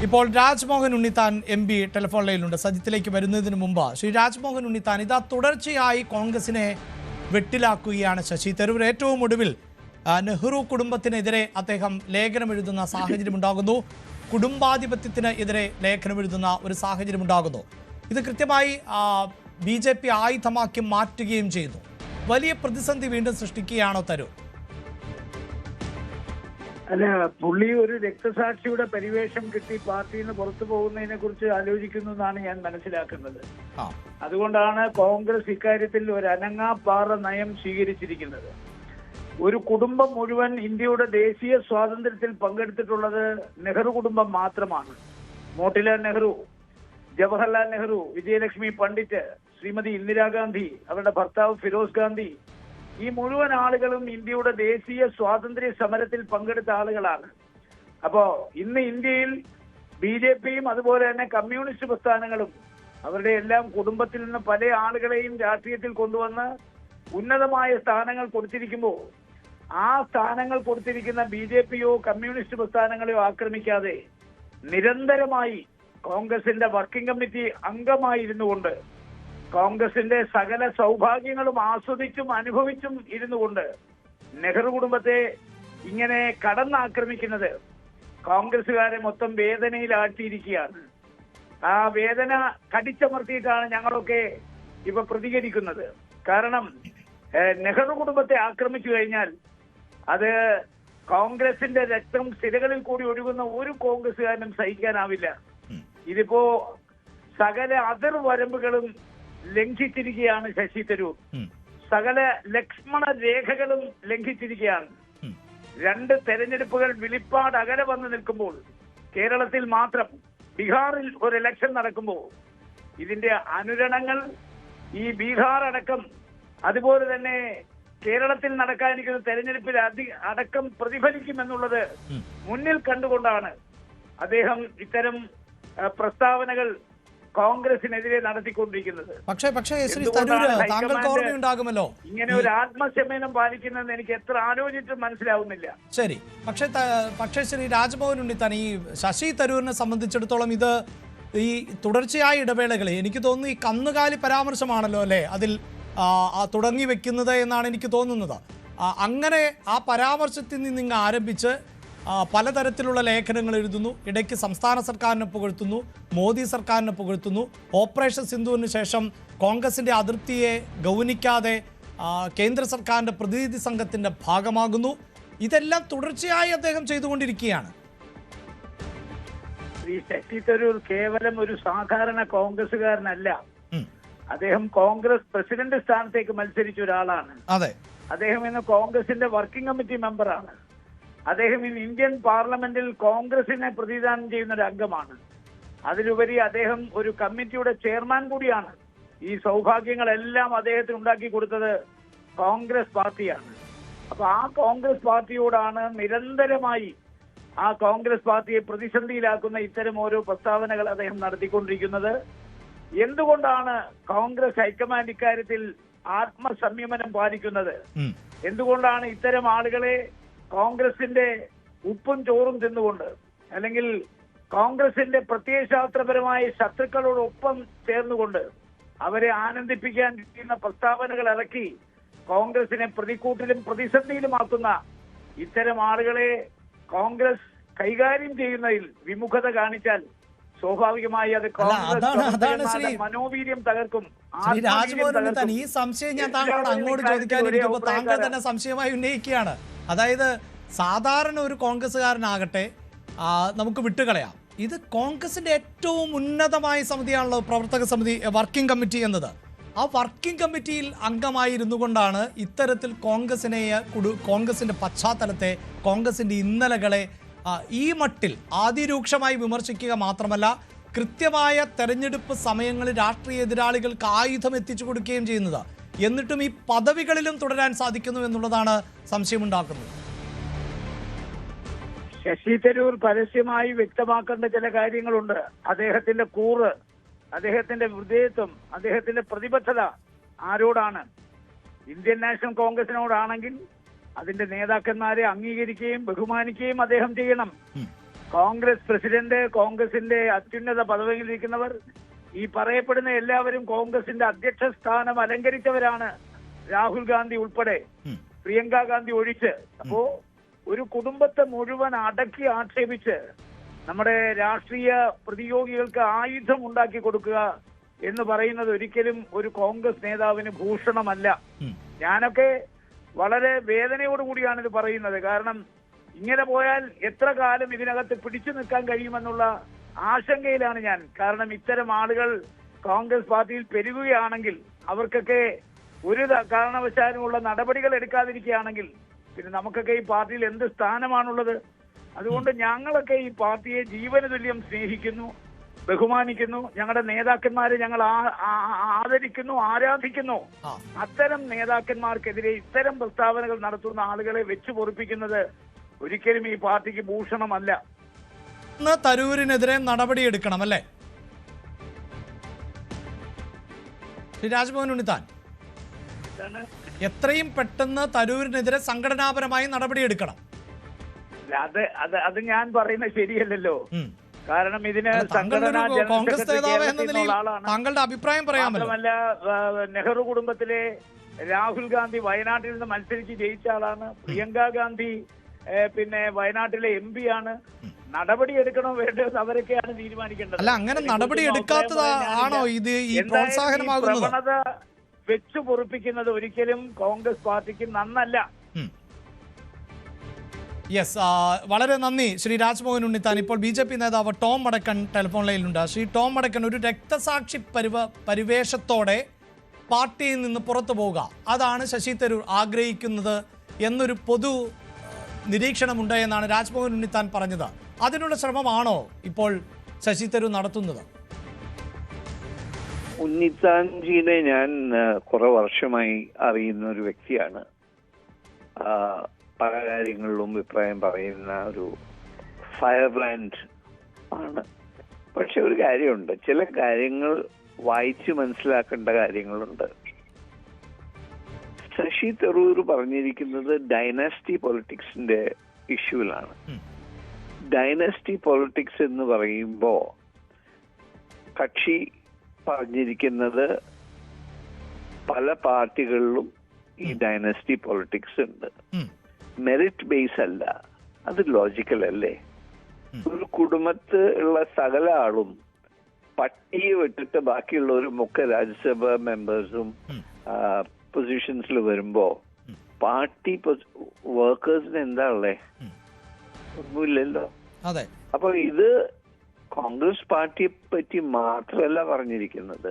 ഇപ്പോൾ Rajmohan Unnithan MP telephone ലൈനിലുണ്ട്. സജിത്തിലേക്ക് വരുന്നതിന് മുമ്പ് ശ്രീ രാജ്മോഹൻ ഉണ്ണിത്താൻ ഇതാ തുടർച്ചയായി കോൺഗ്രസിനെ വെട്ടിലാക്കുകയാണ് ശശി തരൂർ. ഏറ്റവും ഒടുവിൽ നെഹ്റു കുടുംബത്തിനെതിരെ അദ്ദേഹം ലേഖനം എഴുതുന്ന സാഹചര്യമുണ്ടാകുന്നു. കുടുംബാധിപത്യത്തിന് എതിരെ ലേഖനം എഴുതുന്ന ഒരു സാഹചര്യമുണ്ടാകുന്നു. ഇത് കൃത്യമായി BJP ആയുധമാക്കി മാറ്റുകയും ചെയ്യുന്നു. വലിയ പ്രതിസന്ധി വീണ്ടും സൃഷ്ടിക്കുകയാണോ തരൂർ? അല്ല, പുള്ളി ഒരു രക്തസാക്ഷിയുടെ പരിവേഷം കിട്ടി പാർട്ടിയിൽ നിന്ന് പുറത്തു പോകുന്നതിനെ കുറിച്ച് ആലോചിക്കുന്നു എന്നാണ് ഞാൻ മനസ്സിലാക്കുന്നത്. അതുകൊണ്ടാണ് കോൺഗ്രസ് ഇക്കാര്യത്തിൽ ഒരു അനങ്ങാപ്പാറ നയം സ്വീകരിച്ചിരിക്കുന്നത്. ഒരു കുടുംബം മുഴുവൻ ഇന്ത്യയുടെ ദേശീയ സ്വാതന്ത്ര്യത്തിൽ പങ്കെടുത്തിട്ടുള്ളത് നെഹ്റു കുടുംബം മാത്രമാണ്. മോട്ടിലാൽ നെഹ്റു, ജവഹർലാൽ നെഹ്റു, വിജയലക്ഷ്മി പണ്ഡിറ്റ്, ശ്രീമതി ഇന്ദിരാഗാന്ധി, അവരുടെ ഭർത്താവ് ഫിറോസ് ഗാന്ധി, ഈ മുഴുവൻ ആളുകളും ഇന്ത്യയുടെ ദേശീയ സ്വാതന്ത്ര്യ സമരത്തിൽ പങ്കെടുത്ത ആളുകളാണ്. അപ്പോ ഇന്ന് ഇന്ത്യയിൽ BJPയും അതുപോലെ തന്നെ കമ്മ്യൂണിസ്റ്റ് പ്രസ്ഥാനങ്ങളും അവരുടെ എല്ലാം കുടുംബത്തിൽ നിന്ന് പല ആളുകളെയും രാഷ്ട്രീയത്തിൽ കൊണ്ടുവന്ന് ഉന്നതമായ സ്ഥാനങ്ങൾ കൊടുത്തിരിക്കുമ്പോൾ ആ സ്ഥാനങ്ങൾ കൊടുത്തിരിക്കുന്ന BJPയോ കമ്മ്യൂണിസ്റ്റ് പ്രസ്ഥാനങ്ങളെയോ ആക്രമിക്കാതെ നിരന്തരമായി കോൺഗ്രസിന്റെ വർക്കിംഗ് കമ്മിറ്റി അംഗമായിരുന്നു കൊണ്ട് കോൺഗ്രസിന്റെ സകല സൗഭാഗ്യങ്ങളും ആസ്വദിച്ചും അനുഭവിച്ചും ഇരുന്നു കൊണ്ട് നെഹ്റു കുടുംബത്തെ ഇങ്ങനെ കടന്നാക്രമിക്കുന്നത് കോൺഗ്രസുകാരെ മൊത്തം വേദനയിലാഴ്ത്തിയിരിക്കുകയാണ്. ആ വേദന കടിച്ചമർത്തിയിട്ടാണ് ഞങ്ങളൊക്കെ ഇപ്പൊ പ്രതികരിക്കുന്നത്. കാരണം നെഹ്റു കുടുംബത്തെ ആക്രമിച്ചു കഴിഞ്ഞാൽ അത് കോൺഗ്രസിന്റെ രക്തം സിരകളിൽ കൂടി ഒഴുകുന്ന ഒരു കോൺഗ്രസുകാരനും സഹിക്കാനാവില്ല. ഇതിപ്പോ സകല അതിർവരമ്പുകളും ലംഘിച്ചിരിക്കുകയാണ് ശശി തരൂർ. സകല ലക്ഷ്മണ രേഖകളും ലംഘിച്ചിരിക്കുകയാണ്. 2 തെരഞ്ഞെടുപ്പുകൾ വിളിപ്പാട് അകലെ വന്ന് നിൽക്കുമ്പോൾ, കേരളത്തിൽ മാത്രം ബീഹാറിൽ ഒരു ഇലക്ഷൻ നടക്കുമ്പോൾ ഇതിന്റെ അനുരണങ്ങൾ ഈ ബീഹാർ അടക്കം അതുപോലെ തന്നെ കേരളത്തിൽ നടക്കാനിരിക്കുന്ന തെരഞ്ഞെടുപ്പിൽ അടക്കം പ്രതിഫലിക്കുമെന്നുള്ളത് മുന്നിൽ കണ്ടുകൊണ്ടാണ് അദ്ദേഹം ഇത്തരം പ്രസ്താവനകൾ കോൺഗ്രസിനെതിരെ നടത്തിക്കൊണ്ടിരിക്കുന്നത്. പക്ഷേ ശ്രീ തരൂർ, താങ്കൾക്ക് ഓർമ്മയുണ്ടാകുമല്ലോ ഇങ്ങനെ ഒരു ആത്മശമനം പാലിക്കുന്നതെന്ന് എനിക്ക് എത്ര ആലോചിച്ചിട്ടും മനസ്സിലാവുന്നില്ല. ശരി, പക്ഷേ ശ്രീ രാജ്മോഹൻ ഉണ്ണിത്താൻ, ഈ ശശി തരൂരിനെ സംബന്ധിച്ചിടത്തോളം ഇത് ഈ തുടർച്ചയായ ഇടവേളകളിൽ എനിക്ക് തോന്നുന്നു ഈ കന്നുകാലി പരാമർശമാണല്ലോ അല്ലേ അതിൽ തുടങ്ങി വെക്കുന്നത് എന്നാണ് എനിക്ക് തോന്നുന്നത്. അങ്ങനെ ആ പരാമർശത്തിൽ നിന്ന് ആരംഭിച്ച് പലതരത്തിലുള്ള ലേഖനങ്ങൾ എഴുതുന്നു. ഇടയ്ക്ക് സംസ്ഥാന സർക്കാരിനെ പുകഴ്ത്തുന്നു, മോദി സർക്കാരിനെ പുകഴ്ത്തുന്നു. ഓപ്പറേഷൻ സിന്ധുവിന് ശേഷം കോൺഗ്രസിൻ്റെ അതൃപ്തിയെ ഗൗനിക്കാതെ കേന്ദ്ര സർക്കാരിൻ്റെ പ്രതിനിധി സംഘത്തിൻ്റെ ഭാഗമാകുന്നു. ഇതെല്ലാം തുടർച്ചയായി അദ്ദേഹം ചെയ്തുകൊണ്ടിരിക്കുകയാണ്. ശ്രീ ശശി തരൂർ കേവലം ഒരു സാധാരണ കോൺഗ്രസുകാരനല്ല. അദ്ദേഹം കോൺഗ്രസ് പ്രസിഡന്റ് സ്ഥാനത്തേക്ക് മത്സരിച്ച ഒരാളാണ്. അതെ, അദ്ദേഹം ഇന്ന് കോൺഗ്രസിന്റെ വർക്കിംഗ് കമ്മിറ്റി മെമ്പറാണ്. അദ്ദേഹം ഇന്ന് ഇന്ത്യൻ പാർലമെന്റിൽ കോൺഗ്രസിനെ പ്രതിനിധാനം ചെയ്യുന്ന ഒരു അംഗമാണ്. അതിലുപരി അദ്ദേഹം ഒരു കമ്മിറ്റിയുടെ ചെയർമാൻ കൂടിയാണ്. ഈ സൗഭാഗ്യങ്ങളെല്ലാം അദ്ദേഹത്തിന് ഉണ്ടാക്കി കൊടുത്തത് കോൺഗ്രസ് പാർട്ടിയാണ്. അപ്പൊ ആ കോൺഗ്രസ് പാർട്ടിയോടാണ് നിരന്തരമായി ആ കോൺഗ്രസ് പാർട്ടിയെ പ്രതിസന്ധിയിലാക്കുന്ന ഇത്തരം ഓരോ പ്രസ്താവനകൾ അദ്ദേഹം നടത്തിക്കൊണ്ടിരിക്കുന്നത്. എന്തുകൊണ്ടാണ് കോൺഗ്രസ് ഹൈക്കമാൻഡ് ഇക്കാര്യത്തിൽ ആത്മസംയമനം പാലിക്കുന്നത്? എന്തുകൊണ്ടാണ് ഇത്തരം ആളുകളെ കോൺഗ്രസിന്റെ ഉപ്പും ചോറും തിന്നുകൊണ്ട് അല്ലെങ്കിൽ കോൺഗ്രസിന്റെ പ്രത്യയശാസ്ത്രപരമായ ശത്രുക്കളോടൊപ്പം ചേർന്നുകൊണ്ട് അവരെ ആനന്ദിപ്പിക്കാൻ ചെയ്യുന്ന പ്രസ്താവനകൾ ഇറക്കി കോൺഗ്രസിനെ പ്രതിക്കൂട്ടിലും പ്രതിസന്ധിയിലുമാക്കുന്ന ഇത്തരം ആളുകളെ കോൺഗ്രസ് കൈകാര്യം ചെയ്യുന്നതിൽ വിമുഖത കാണിച്ചാൽ സ്വാഭാവികമായി അത് കോൺഗ്രസ് മനോവീര്യം തകർക്കും. ഈ സംശയം ഞാൻ താങ്കളോട് അങ്ങോട്ട് ചോദിക്കാനിരിക്കുമ്പോൾ താങ്കൾ തന്നെ സംശയമായി ഉന്നയിക്കുകയാണ്. അതായത് സാധാരണ ഒരു കോൺഗ്രസ്സുകാരനാകട്ടെ നമുക്ക് വിട്ടുകളയാം. ഇത് കോൺഗ്രസിന്റെ ഏറ്റവും ഉന്നതമായ സമിതിയാണല്ലോ പ്രവർത്തക സമിതി, വർക്കിംഗ് കമ്മിറ്റി എന്നത്. ആ വർക്കിംഗ് കമ്മിറ്റിയിൽ അംഗമായിരുന്നു കൊണ്ടാണ് ഇത്തരത്തിൽ കോൺഗ്രസിന്റെ പശ്ചാത്തലത്തെ, കോൺഗ്രസിന്റെ ഇന്നലകളെ ഈ മട്ടിൽ അതിരൂക്ഷമായി വിമർശിക്കുക മാത്രമല്ല കൃത്യമായ തെരഞ്ഞെടുപ്പ് സമയങ്ങളിൽ രാഷ്ട്രീയ എതിരാളികൾക്ക് ആയുധം എത്തിച്ചു കൊടുക്കുകയും ചെയ്യുന്നത്. എന്നിട്ടും ഈ പദവികളിലും തുടരാൻ സാധിക്കുന്നു എന്നുള്ളതാണ് സംശയമുണ്ടാക്കുന്നത്. ശശി തരൂർ പരസ്യമായി വ്യക്തമാക്കേണ്ട ചില കാര്യങ്ങളുണ്ട്. അദ്ദേഹത്തിന്റെ കൂറ്, അദ്ദേഹത്തിന്റെ വിധേയത്വം, അദ്ദേഹത്തിന്റെ പ്രതിബദ്ധത ആരോടാണ്? ഇന്ത്യൻ നാഷണൽ കോൺഗ്രസിനോടാണെങ്കിൽ അതിന്റെ നേതാക്കന്മാരെ അംഗീകരിക്കുകയും ബഹുമാനിക്കുകയും അദ്ദേഹം ചെയ്യണം. കോൺഗ്രസ് പ്രസിഡന്റ്, കോൺഗ്രസിന്റെ അത്യുന്നത പദവിയിൽ ഇരിക്കുന്നവർ, ഈ പറയപ്പെടുന്ന എല്ലാവരും കോൺഗ്രസിന്റെ അധ്യക്ഷ സ്ഥാനം അലങ്കരിച്ചവരാണ്. രാഹുൽ ഗാന്ധി ഉൾപ്പെടെ, പ്രിയങ്ക ഗാന്ധി ഒഴിച്ച്. അപ്പോ ഒരു കുടുംബത്തെ മുഴുവൻ അടക്കി ആക്ഷേപിച്ച് നമ്മുടെ രാഷ്ട്രീയ പ്രതിയോഗികൾക്ക് ആയുധം ഉണ്ടാക്കി കൊടുക്കുക എന്ന് പറയുന്നത് ഒരിക്കലും ഒരു കോൺഗ്രസ് നേതാവിന് ഭൂഷണമല്ല. ഞാനൊക്കെ വളരെ വേദനയോടുകൂടിയാണ് ഇത് പറയുന്നത്. കാരണം ഇങ്ങനെ പോയാൽ എത്ര കാലം ഇതിനകത്ത് പിടിച്ചു നിൽക്കാൻ കഴിയുമെന്നുള്ള ആശങ്കയിലാണ് ഞാൻ. കാരണം ഇത്തരം ആളുകൾ കോൺഗ്രസ് പാർട്ടിയിൽ പെരുകുകയാണെങ്കിൽ, അവർക്കൊക്കെ ഒരു കാരണവശാലുമുള്ള നടപടികൾ എടുക്കാതിരിക്കുകയാണെങ്കിൽ പിന്നെ നമുക്കൊക്കെ ഈ പാർട്ടിയിൽ എന്ത് സ്ഥാനമാണുള്ളത്? അതുകൊണ്ട് ഞങ്ങളൊക്കെ ഈ പാർട്ടിയെ ജീവന തുല്യം സ്നേഹിക്കുന്നു, ബഹുമാനിക്കുന്നു. ഞങ്ങളുടെ നേതാക്കന്മാരെ ഞങ്ങൾ ആദരിക്കുന്നു, ആരാധിക്കുന്നു. അത്തരം നേതാക്കന്മാർക്കെതിരെ ഇത്തരം പ്രസ്താവനകൾ നടത്തുന്ന ആളുകളെ വെച്ചു പൊറിപ്പിക്കുന്നത് ഒരിക്കലും ഈ പാർട്ടിക്ക് ഭൂഷണമല്ല. തരൂരിനെതിരെ നടപടിയെടുക്കണം അല്ലേ ശ്രീ രാജ്മോഹൻ ഉണ്ണിത്താൻ? എത്രയും പെട്ടെന്ന് തരൂരിനെതിരെ സംഘടനാപരമായി നടപടിയെടുക്കണം. അത് ഞാൻ പറയുന്നത് ശരിയല്ലല്ലോ. കാരണം ഇതിന് കോൺഗ്രസ് നേതാവ് എന്ന നിലയിൽ താങ്കളുടെ അഭിപ്രായം പറയാമല്ലോ. മാത്രമല്ല, നെഹ്റു കുടുംബത്തിലെ രാഹുൽ ഗാന്ധി വയനാട്ടിൽ നിന്ന് മത്സരിച്ച് ജയിച്ച ആളാണ്. പ്രിയങ്ക ഗാന്ധി പിന്നെ വയനാട്ടിലെ MP ആണ്. നടപടി എടുക്കണോ വേണ്ടത് അവരൊക്കെയാണ് തീരുമാനിക്കേണ്ടത്. അല്ല, അങ്ങനെ നടപടി എടുക്കാത്തതാണോ ഇത് ഈ പ്രോത്സാഹനമാകുന്നത്? പ്രവണത വെച്ചു പൊറുപ്പിക്കുന്നത് ഒരിക്കലും കോൺഗ്രസ് പാർട്ടിക്ക് നന്നല്ല. യെസ്, വളരെ നന്ദി ശ്രീ രാജ്മോഹൻ ഉണ്ണിത്താൻ. ഇപ്പോൾ BJP നേതാവ് ടോം വടക്കൻ ടെലിഫോൺ ലൈനിലുണ്ട്. ശ്രീ ടോം വടക്കൻ, ഒരു രക്തസാക്ഷി പരിവേഷത്തോടെ പാർട്ടിയിൽ നിന്ന് പുറത്തു പോവുക, അതാണ് ശശി തരൂർ ആഗ്രഹിക്കുന്നത് എന്നൊരു പൊതു നിരീക്ഷണമുണ്ട് എന്നാണ് രാജ്മോഹൻ ഉണ്ണിത്താൻ പറഞ്ഞത്. അതിനുള്ള ശ്രമമാണോ ഇപ്പോൾ ശശി തരൂർ നടത്തുന്നത്? ഉണ്ണിത്താൻജിനെ ഞാൻ കുറെ വർഷമായി അറിയുന്ന ഒരു വ്യക്തിയാണ്. പല കാര്യങ്ങളിലും അഭിപ്രായം പറയുന്ന ഒരു ഫയർലാൻഡ് ആണ്. പക്ഷെ ഒരു കാര്യമുണ്ട്, ചില കാര്യങ്ങൾ വായിച്ച് മനസ്സിലാക്കേണ്ട കാര്യങ്ങളുണ്ട്. ശശി തരൂർ പറഞ്ഞിരിക്കുന്നത് ഡൈനാസ്റ്റി പൊളിറ്റിക്സിന്റെ ഇഷ്യൂലാണ്. ഡൈനാസ്റ്റി പൊളിറ്റിക്സ് എന്ന് പറയുമ്പോ കക്ഷി പറഞ്ഞിരിക്കുന്നത് പല പാർട്ടികളിലും ഈ ഡൈനാസ്റ്റി പൊളിറ്റിക്സ് ഉണ്ട്. മെറിറ്റ് ബേസ് അല്ല, അത് ലോജിക്കൽ അല്ലേ? ഒരു കുടുംബത്ത് ഉള്ള സകല ആളും പട്ടിയെ വിട്ടിട്ട് ബാക്കിയുള്ളവരും ഒക്കെ രാജ്യസഭാ മെമ്പേഴ്സും പൊസിഷൻസിൽ വരുമ്പോ പാർട്ടി വർക്കേഴ്സിന് എന്താ ഉള്ളേ? ഒന്നുമില്ലല്ലോ. അപ്പൊ ഇത് കോൺഗ്രസ് പാർട്ടിയെ പറ്റി മാത്രമല്ല പറഞ്ഞിരിക്കുന്നത്,